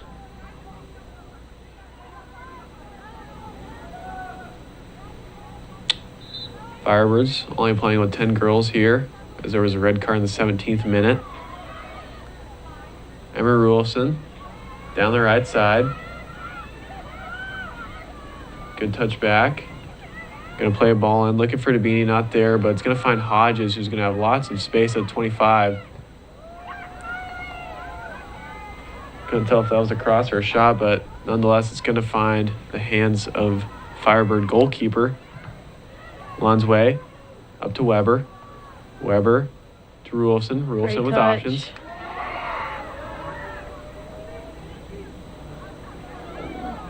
Firebirds only playing with 10 girls here, as there was a red card in the 17th minute. Emory Wilson down the right side. Good touch back. Going to play a ball in, looking for Dabini, not there, but it's going to find Hodges, who's going to have lots of space at 25. Couldn't tell if that was a cross or a shot, but nonetheless, it's going to find the hands of Firebird goalkeeper. Lansway up to Weber. Weber to Ruelson. Ruelson
Great
with
touch.
options.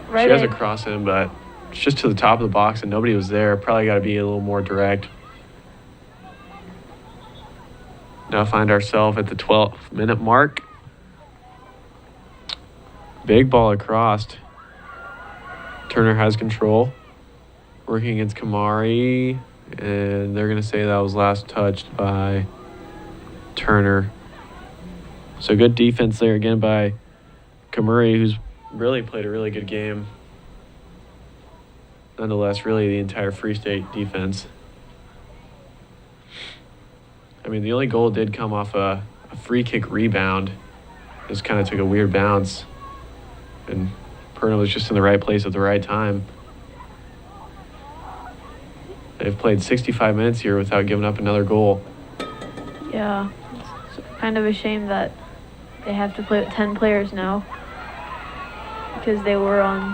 Right
She has a
in.
cross in, but it's just to the top of the box and nobody was there. Probably got to be a little more direct. Now find ourselves at the 12th minute mark. Big ball across. Turner has control. Working against Kamari, and they're going to say that was last touched by Turner. So good defense there again by Kamari, who's really played a really good game. Nonetheless, really the entire Free State defense. I mean, the only goal did come off a free kick rebound. Just kind of took a weird bounce, and Perna was just in the right place at the right time. They've played 65 minutes here without giving up another goal.
Yeah, it's kind of a shame that they have to play with 10 players now, because they were on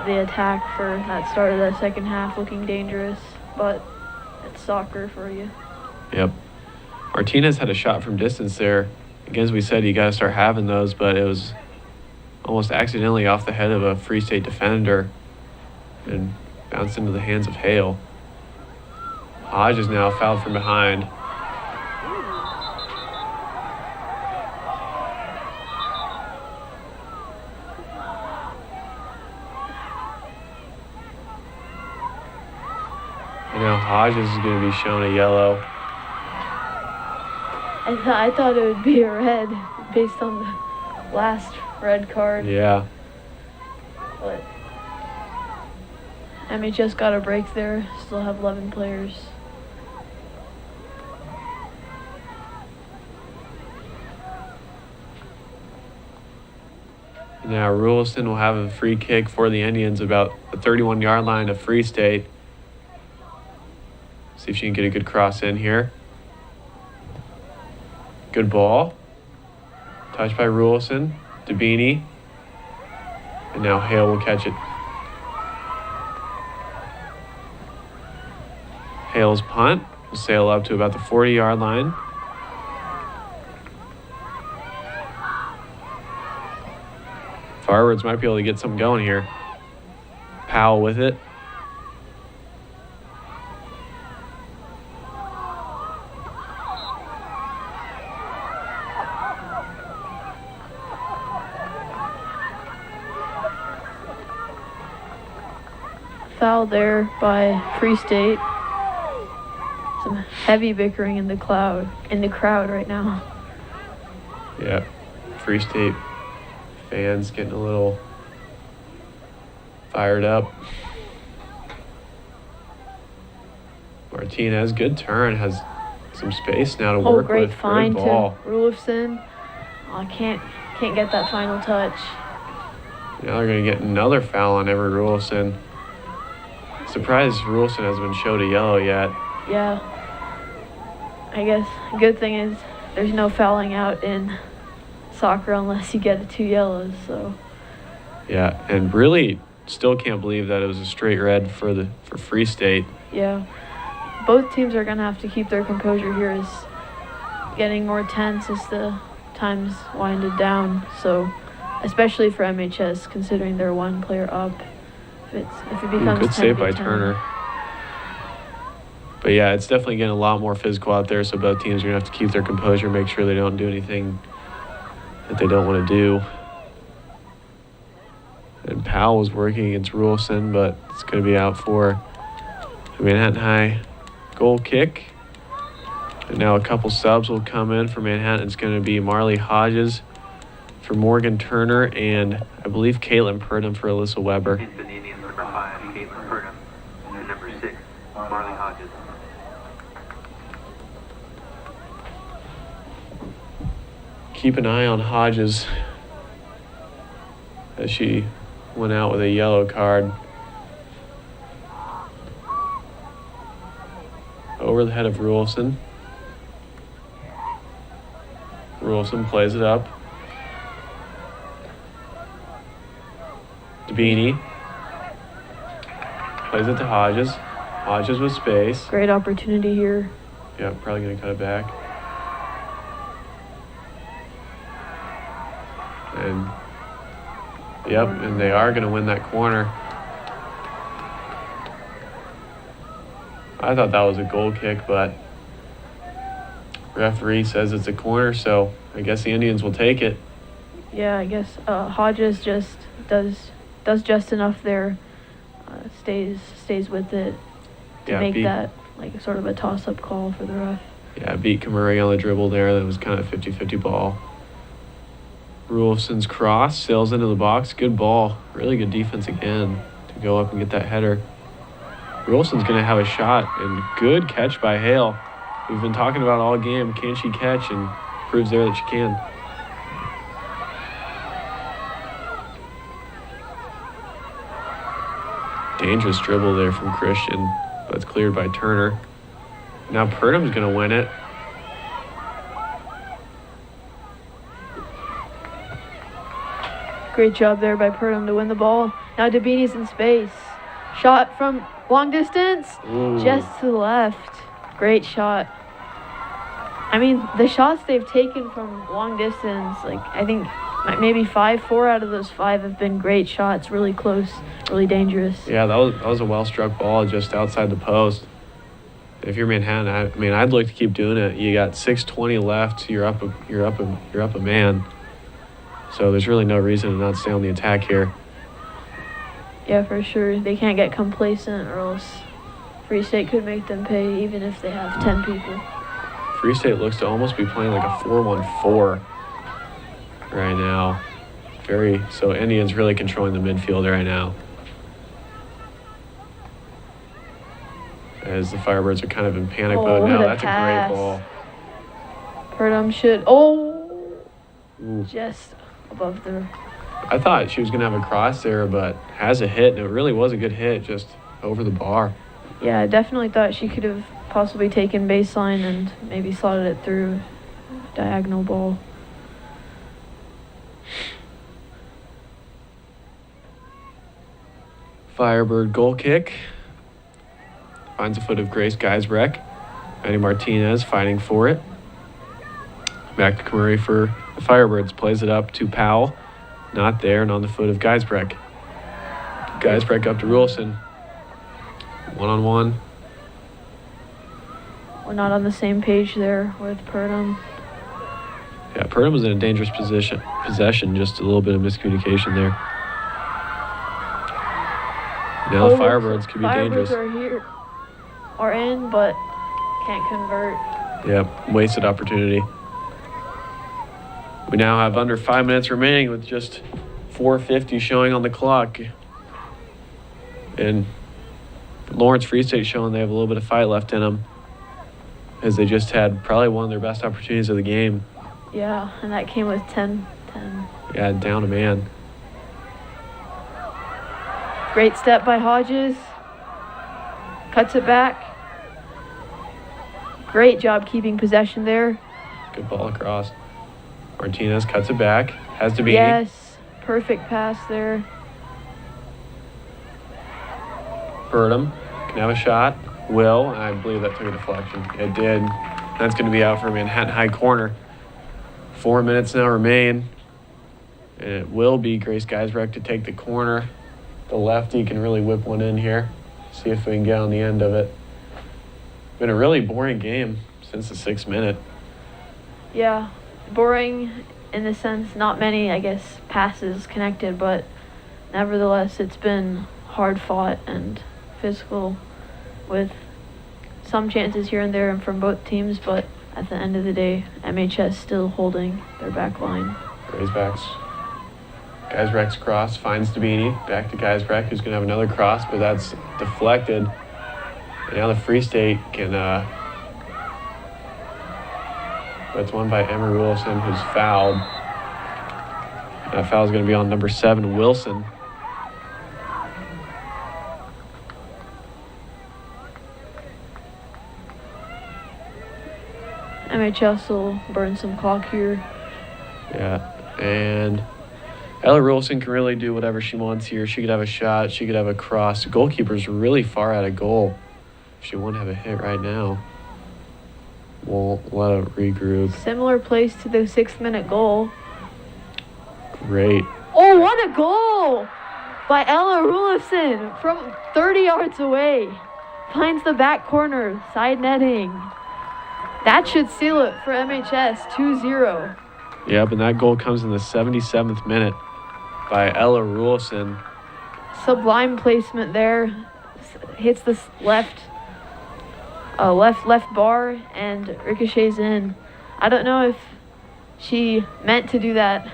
the attack for that start of the second half, looking dangerous, but it's soccer for you.
Yep. Martinez had a shot from distance there. Again, as we said, you got to start having those, but it was almost accidentally off the head of a Free State defender and bounced into the hands of Hale. Hodge is now fouled from behind. And now Hodges is going to be shown a yellow.
I thought it would be a red based on the last red card.
Yeah.
But MHS got a break there. Still have 11 players.
Now Ruelson will have a free kick for the Indians about the 31-yard line of Free State. See if she can get a good cross in here. Good ball. Touched by Rulison, Dabini, and now Hale will catch it. Hale's punt will sail up to about the 40-yard line. Firebirds might be able to get something going here. Powell with it.
Foul there by Free State. Some heavy bickering in the crowd right now.
Yeah, Free State fans getting a little fired up. Martinez, good turn, has some space now to work
great
with.
find
Great ball.
to Rulifson. Oh, can't get that final touch.
Now they're going to get another foul on Everett Rulison. Surprised Rulison hasn't been showed a yellow yet.
Yeah. I guess a good thing is there's no fouling out in soccer unless you get 2 yellows, so.
Yeah, and really still can't believe that it was a straight red for Free State.
Yeah. Both teams are going to have to keep their composure here as getting more tense as the time's winded down. So, especially for MHS, considering they're 1 player up. If it becomes
good save by
10-10.
Turner. But yeah, it's definitely getting a lot more physical out there, so both teams are going to have to keep their composure, make sure they don't do anything that they don't want to do. And Powell was working against Rulison, but it's going to be out for a Manhattan High goal kick. And now a couple subs will come in for Manhattan. It's going to be Marley Hodges for Morgan Turner and I believe Caitlin Purdom for Alyssa Weber.
In for the Indians, number 5, Caitlin Purdom, and number 6, Marley Hodges.
Keep an eye on Hodges as she went out with a yellow card. Over the head of Rulison. Rulison plays it up. Dabini plays it to Hodges. Hodges with space.
Great opportunity here.
Yeah, probably going to cut it back. And yep, and they are going to win that corner. I thought that was a goal kick, but referee says it's a corner, so I guess the Indians will take it.
Yeah, I guess Hodges just does just enough there. Stays with it to make that like sort of a toss-up call for the ref.
Yeah, beat Kamuri on the dribble there. That was kind of a 50-50 ball. Rulison's cross sails into the box. Good ball. Really good defense again to go up and get that header. Rulison's going to have a shot, and good catch by Hale. We've been talking about all game. Can she catch? And proves there that she can. Dangerous dribble there from Christian, but it's cleared by Turner. Now Purdom's going to win it.
Great job there by Purdom to win the ball. Now Dabini's in space. Shot from long distance.
Ooh.
Just to the left. Great shot. I mean, the shots they've taken from long distance, like I think maybe 4 out of those 5 have been great shots, really close, really dangerous.
Yeah, that was a well-struck ball just outside the post. If you're Manhattan, I mean, I'd look to keep doing it. You got 6:20 left. You're up a man. So there's really no reason to not stay on the attack here.
Yeah, for sure. They can't get complacent, or else Free State could make them pay, even if they have 10 people.
Free State looks to almost be playing like a 4-1-4 right now. So Indians really controlling the midfield right now. As the Firebirds are kind of in panic mode now. That's
pass.
A great ball.
Purdom should,
Ooh.
just above the...
I thought she was going to have a cross there, but has a hit, and it really was a good hit, just over the bar.
Yeah, I definitely thought she could have possibly taken baseline and maybe slotted it through diagonal ball.
Firebird goal kick. Finds the foot of Grace Geisbreck. Maddie Martinez fighting for it. Back to Kamuri for the Firebirds. Plays it up to Powell. Not there, and on the foot of Geisbreck. Geisbreck up to Rulson. One-on-one.
We're not on the same page there with Purdom.
Yeah, Purdom was in a dangerous possession. Just a little bit of miscommunication there. Now the Firebirds could be dangerous.
Firebirds are in, but can't convert.
Yep, wasted opportunity. We now have under 5 minutes remaining with just 4:50 showing on the clock. And Lawrence Free State showing they have a little bit of fight left in them, as they just had probably one of their best opportunities of the game.
Yeah, and that came with 10.
Yeah, down a man.
Great step by Hodges. Cuts it back. Great job keeping possession there.
Good ball across. Martinez cuts it back. Has to be.
Yes, perfect pass there.
Purdom can have a shot. Will, and I believe that took a deflection. It did. That's going to be out for Manhattan High corner. 4 minutes now remain. And it will be Grace Geisbreck to take the corner. The lefty can really whip one in here. See if we can get on the end of it. Been a really boring game since the 6th minute.
Yeah, boring in the sense not many, I guess, passes connected, but nevertheless it's been hard fought and physical with some chances here and there and from both teams, but at the end of the day, MHS still holding their back line.
Raisebacks. Geisbreck's cross finds Dabini. Back to Geisbreck, who's going to have another cross, but that's deflected. And now the Free State can... That's won by Emery Wilson, who's fouled. That foul is going to be on number 7, Wilson.
MHS will burn some clock here.
Yeah, and Ella Wilson can really do whatever she wants here. She could have a shot. She could have a cross. The goalkeeper's really far out of goal. She won't have a hit right now. We'll let her regroup.
Similar place to the 6th-minute goal.
Great.
Oh, what a goal by Ella Rulifson from 30 yards away. Finds the back corner, side netting. That should seal it for MHS, 2-0.
Yep, and that goal comes in the 77th minute by Ella Rulifson.
Sublime placement there. Hits the left bar and ricochets in. I don't know if she meant to do that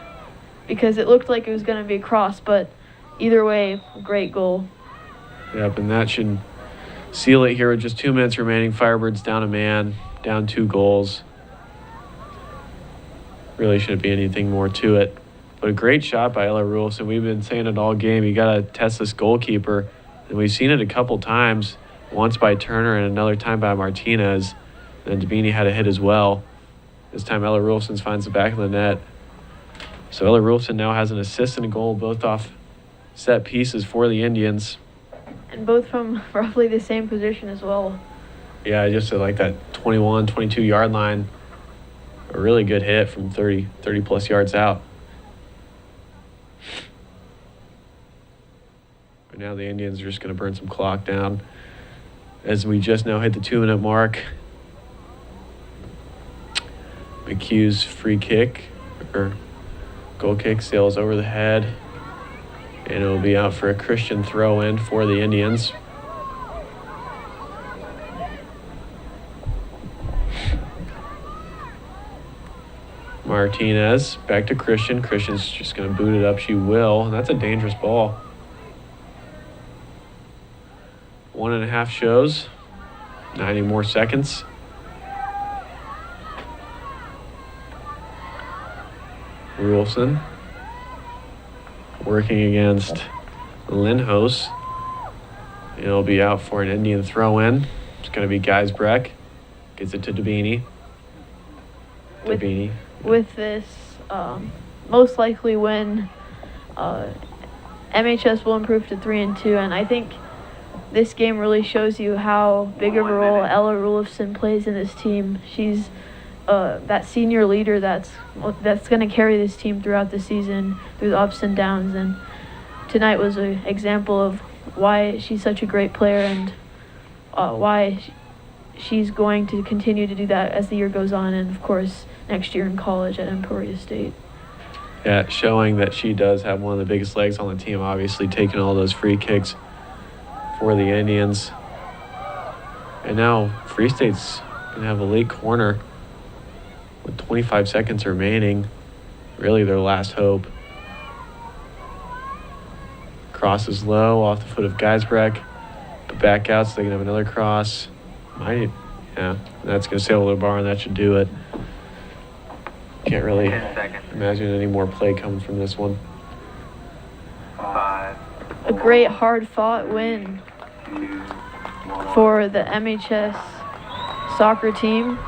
because it looked like it was going to be a cross, but either way, great goal.
Yep, and that should seal it here with just 2 minutes remaining. Firebirds down a man, down 2 goals. Really shouldn't be anything more to it. But a great shot by Ella Rulson. We've been saying it all game. You got to test this goalkeeper. And we've seen it a couple times. Once by Turner and another time by Martinez. And Dabini had a hit as well. This time Ella Rulson finds the back of the net. So Ella Rulson now has an assist and a goal, both off set pieces for the Indians. And
both from roughly the same position as well.
Yeah, just at like that 21, 22-yard line. A really good hit from 30-plus yards out. But now the Indians are just going to burn some clock down as we just now hit the 2-minute mark. McHugh's free kick, or goal kick, sails over the head. And it'll be out for a Christian throw-in for the Indians. Martinez, back to Christian. Christian's just going to boot it up. She will. And that's a dangerous ball. 1.5 shows. 90 more seconds. Rulson working against Lindhos. It'll be out for an Indian throw-in. It's going to be Geisbreck. Gets it to Dabini.
With this, most likely when MHS will improve to 3-2, and I think this game really shows you how big of a role Ella Rulofsson plays in this team. She's that senior leader that's going to carry this team throughout the season, through the ups and downs, and tonight was an example of why she's such a great player and why she's going to continue to do that as the year goes on, and of course next year in college at Emporia State.
Yeah, showing that she does have one of the biggest legs on the team, obviously taking all those free kicks for the Indians. And now Free State's going to have a late corner with 25 seconds remaining. Really their last hope. Cross is low off the foot of Geisbrecht. But back out, so they can have another cross. Yeah, that's going to sail over the bar, and that should do it. Can't really imagine any more play coming from this one.
5.
A great hard-fought win for the MHS soccer team.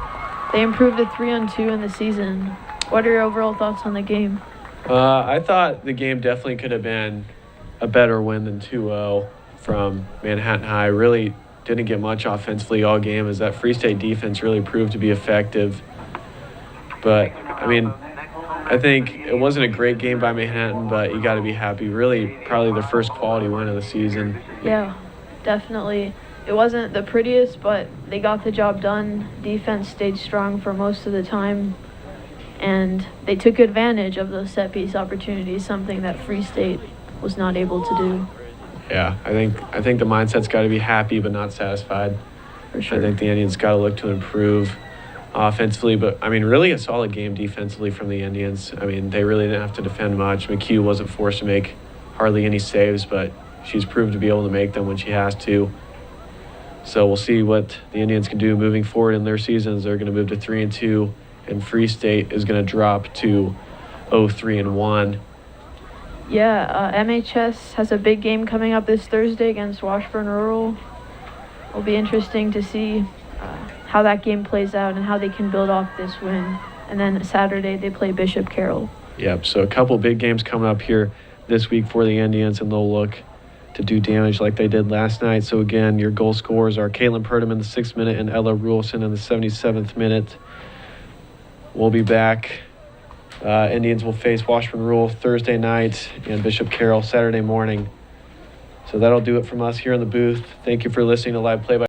They improved to 3-2 in the season. What are your overall thoughts on the game?
I thought the game definitely could have been a better win than 2-0 from Manhattan High. Really didn't get much offensively all game, as that Free State defense really proved to be effective. But, I mean, I think it wasn't a great game by Manhattan, but you got to be happy. Really, probably their first quality win of the season.
Yeah, definitely. It wasn't the prettiest, but they got the job done. Defense stayed strong for most of the time, and they took advantage of those set-piece opportunities, something that Free State was not able to do.
Yeah, I think the mindset's got to be happy but not satisfied.
For sure.
I think the Indians got to look to improve offensively, but I mean, really a solid game defensively from the Indians. I mean, they really didn't have to defend much. McHugh wasn't forced to make hardly any saves, but she's proved to be able to make them when she has to. So we'll see what the Indians can do moving forward in their seasons. They're going to move to 3-2, and Free State is going to drop to 0-3-1.
Yeah, MHS has a big game coming up this Thursday against Washburn Rural. It'll be interesting to see how that game plays out and how they can build off this win. And then Saturday they play Bishop Carroll.
Yep, so a couple big games coming up here this week for the Indians, and they'll look to do damage like they did last night. So again, your goal scorers are Caitlin Purdom in the 6th minute and Ella Rulofsson in the 77th minute. We'll be back. Indians will face Washburn Rural Thursday night and Bishop Carroll Saturday morning. So that'll do it from us here in the booth. Thank you for listening to Live Play-by